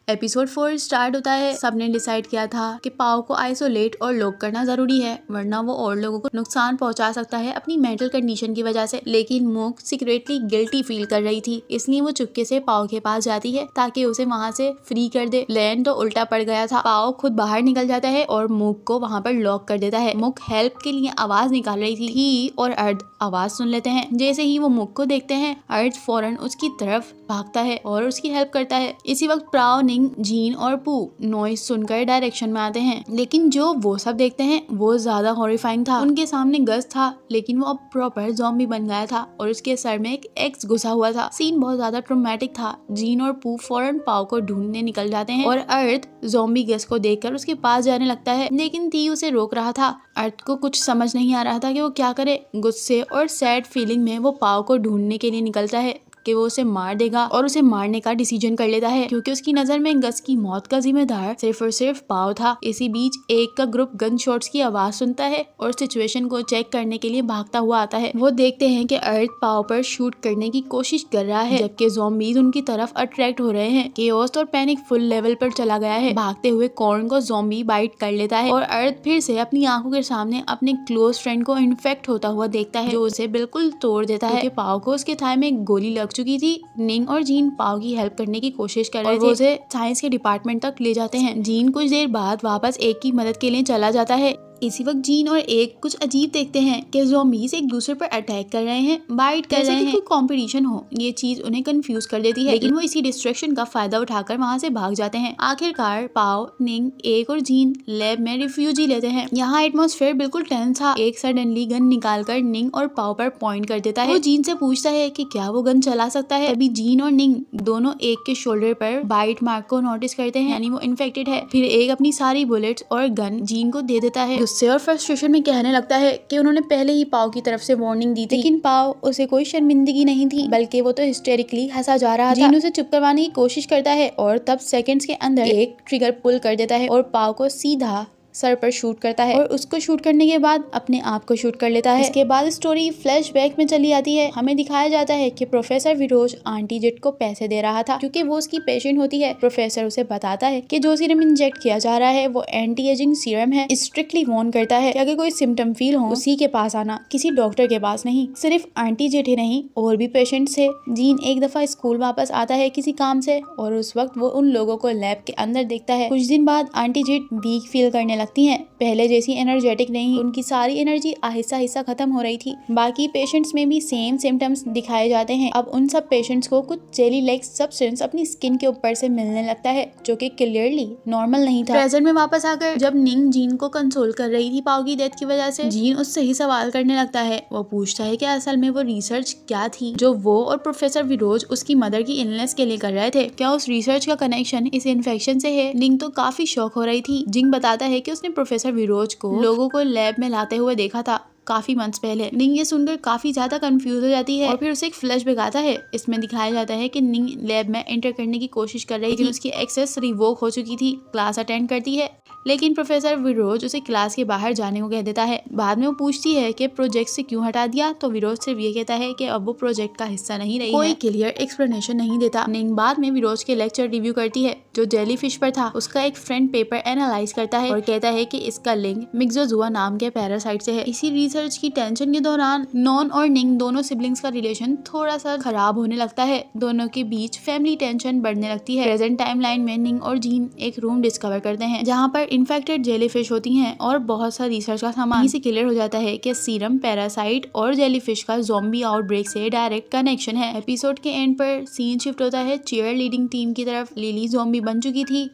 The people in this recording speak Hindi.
एपिसोड 4 स्टार्ट होता है। सबने डिसाइड किया था कि पाओ को आइसोलेट और लॉक करना जरूरी है, वरना वो और लोगों को नुकसान पहुंचा सकता है अपनी मेंटल कंडीशन की वजह से। लेकिन मूक सीक्रेटली गिल्टी फील कर रही थी, इसलिए वो चुपके से पाओ के पास जाती है ताकि उसे वहाँ से फ्री कर दे। प्लान तो उल्टा पड़ गया था। पाओ खुद बाहर निकल जाता है और मूक को वहाँ पर लॉक कर देता है। मूक हेल्प के लिए आवाज निकाल रही थी। ही और अर्थ आवाज सुन लेते हैं। जैसे ही वो मूक को देखते हैं, अर्थ फौरन उसकी तरफ भागता है और उसकी हेल्प करता है। इसी वक्त प्राओ, निंग, जीन और पू नॉइस सुनकर डायरेक्शन में आते हैं, लेकिन जो वो सब देखते हैं वो ज्यादा हॉरिफाइंग था। उनके सामने गस था, लेकिन वो अब प्रॉपर ज़ॉम्बी बन गया था और उसके सर में एक एक्स घुसा हुआ था। सीन बहुत ज्यादा ट्रॉमेटिक था। जीन और पू फौरन पाओ को ढूंढने निकल जाते हैं और अर्थ ज़ॉम्बी गस को देखकर उसके पास जाने लगता है, लेकिन ती उसे रोक रहा था। अर्थ को कुछ समझ नहीं आ रहा था कि वो क्या करे। गुस्से और सैड फीलिंग में वो पाओ को ढूंढने के लिए निकलता है कि वो उसे मार देगा और उसे मारने का डिसीजन कर लेता है, क्योंकि उसकी नजर में गस की मौत का जिम्मेदार सिर्फ और सिर्फ पाओ था। इसी बीच एक का ग्रुप गन शॉट्स की आवाज सुनता है और सिचुएशन को चेक करने के लिए भागता हुआ आता है। वो देखते हैं कि अर्थ पाओ पर शूट करने की कोशिश कर रहा है, जबकि ज़ॉम्बीज उनकी तरफ अट्रैक्ट हो रहे हैं। केओस और पैनिक फुल लेवल पर चला गया है। भागते हुए कॉर्न को ज़ॉम्बी बाइट कर लेता है और अर्थ फिर से अपनी आंखों के सामने अपने क्लोज फ्रेंड को इन्फेक्ट होता हुआ देखता है, जो उसे बिल्कुल तोड़ देता है। क्योंकि पाओ को उसके थाई में एक गोली लग चुकी थी। निंग और जीन पाओ की हेल्प करने की कोशिश कर रहे थे। वो उसे साइंस के डिपार्टमेंट तक ले जाते हैं। जीन कुछ देर बाद वापस एक की मदद के लिए चला जाता है। इसी वक्त जीन और एक कुछ अजीब देखते हैं कि ज़ॉम्बीज एक दूसरे पर अटैक कर रहे हैं, बाइट कर रहे हैं, कोई कंपटीशन हो। ये चीज उन्हें कंफ्यूज कर देती है, लेकिन वो इसी डिस्ट्रैक्शन का फायदा उठाकर वहाँ से भाग जाते हैं। आखिरकार पाओ, निंग, एक और जीन लैब में रिफ्यूजी लेते हैं। यहाँ एटमॉस्फेयर बिल्कुल टेंस था। एक सडनली गन निकालकर निंग और पाओ पर पॉइंट कर देता है। वो जीन से पूछता है कि क्या वो गन चला सकता है। तभी जीन और निंग दोनों एक के शोल्डर पर बाइट मार्क को नोटिस करते हैं, यानी वो इन्फेक्टेड है। फिर एक अपनी सारी बुलेट्स और गन जीन को दे देता है। गुस्से और फ्रस्ट्रेशन में कहने लगता है कि उन्होंने पहले ही पाओ की तरफ से वार्निंग दी थी, लेकिन पाओ उसे कोई शर्मिंदगी नहीं थी, बल्कि वो तो हिस्टेरिकली हंसा जा रहा था। जीन उसे चुप करवाने की कोशिश करता है और तब सेकंड्स के अंदर एक ट्रिगर पुल कर देता है और पाओ को सीधा सर पर शूट करता है और उसको शूट करने के बाद अपने आप को शूट कर लेता है। इसके बाद स्टोरी फ्लैशबैक में चली जाती है। हमें दिखाया जाता है कि प्रोफेसर विरोज आंटी जेट को पैसे दे रहा था, क्योंकि वो उसकी पेशेंट होती है। प्रोफेसर उसे बताता है कि जो सीरम इंजेक्ट किया जा रहा है वो एंटी एजिंग सीरम है। स्ट्रिक्टली वार्न करता है कि अगर कोई सिम्टम फील हो उसी के पास आना, किसी डॉक्टर के पास नहीं। सिर्फ आंटी जेट ही नहीं, और भी पेशेंट्स थे। जीन एक दफा स्कूल वापस आता है किसी काम से और उस वक्त वो उन लोगों को लैब के अंदर देखता है। कुछ दिन बाद आंटी जेट वीक फील करने लगती हैं, पहले जैसी एनर्जेटिक नहीं। उनकी सारी एनर्जी आहिस्ता आहिस्ता खत्म हो रही थी। बाकी पेशेंट्स में भी सेम सिम्टम्स दिखाए जाते हैं। अब उन सब पेशेंट्स को कुछ जेली लाइक सब्सटेंस अपनी स्किन के ऊपर से मिलने लगता है, जो कि क्लियरली नॉर्मल नहीं था। प्रेजेंट में वापस आकर जब निंग जीन को कंसोल कर रही थी पाओ की डेथ की वजह से, जीन उससे ही सवाल करने लगता है। वो पूछता है कि असल में वो रिसर्च क्या थी जो वो और प्रोफेसर विरोज उसकी मदर की इलनेस के लिए कर रहे थे। क्या उस रिसर्च का कनेक्शन इस इन्फेक्शन से है? निंग तो काफी शॉक हो रही थी। जिंग बताता है कि उसने प्रोफेसर विरोज को लोगों को लैब में लाते हुए देखा था काफी मंथ्स पहले। निंग ये सुनकर काफी ज्यादा कंफ्यूज हो जाती है और फिर उसे एक फ्लैशबैक आता है। इसमें दिखाया जाता है कि निंग लैब में एंटर करने की कोशिश कर रही थी, लेकिन उसकी एक्सेस रिवोक हो चुकी थी। क्लास अटेंड करती है, लेकिन प्रोफेसर विरोज उसे क्लास के बाहर जाने को कह देता है। बाद में वो पूछती है कि प्रोजेक्ट से क्यों हटा दिया, तो विरोज सिर्फ ये कहता है कि अब वो प्रोजेक्ट का हिस्सा नहीं रही। कोई क्लियर एक्सप्लेनेशन नहीं देता। निंग बाद में विरोज के लेक्चर रिव्यू करती है जो जेलीफिश पर था। उसका एक फ्रेंड पेपर एनालाइज करता है और कहता है कि इसका लिंक मिक्सोजुआ नाम के पैरासाइट से है। इसी रिसर्च की टेंशन के दौरान नॉन और निंग दोनों सिबलिंग्स का रिलेशन थोड़ा सा खराब होने लगता है। दोनों के बीच फैमिली टेंशन बढ़ने लगती है। प्रेजेंट टाइमलाइन में निंग और जीन एक रूम डिस्कवर करते हैं जहाँ पर इन्फेक्टेड जेलीफिश होती हैं और बहुत सा रिसर्च का सामान। यहीं से क्लियर हो जाता है कि सीरम, पैरासाइट और जेलीफिश का ज़ॉम्बी आउटब्रेक से डायरेक्ट कनेक्शन है। एपिसोड के एंड पर सीन शिफ्ट होता है चीयर लीडिंग टीम की तरफ। लिली ज़ॉम्बी बन चुकी थी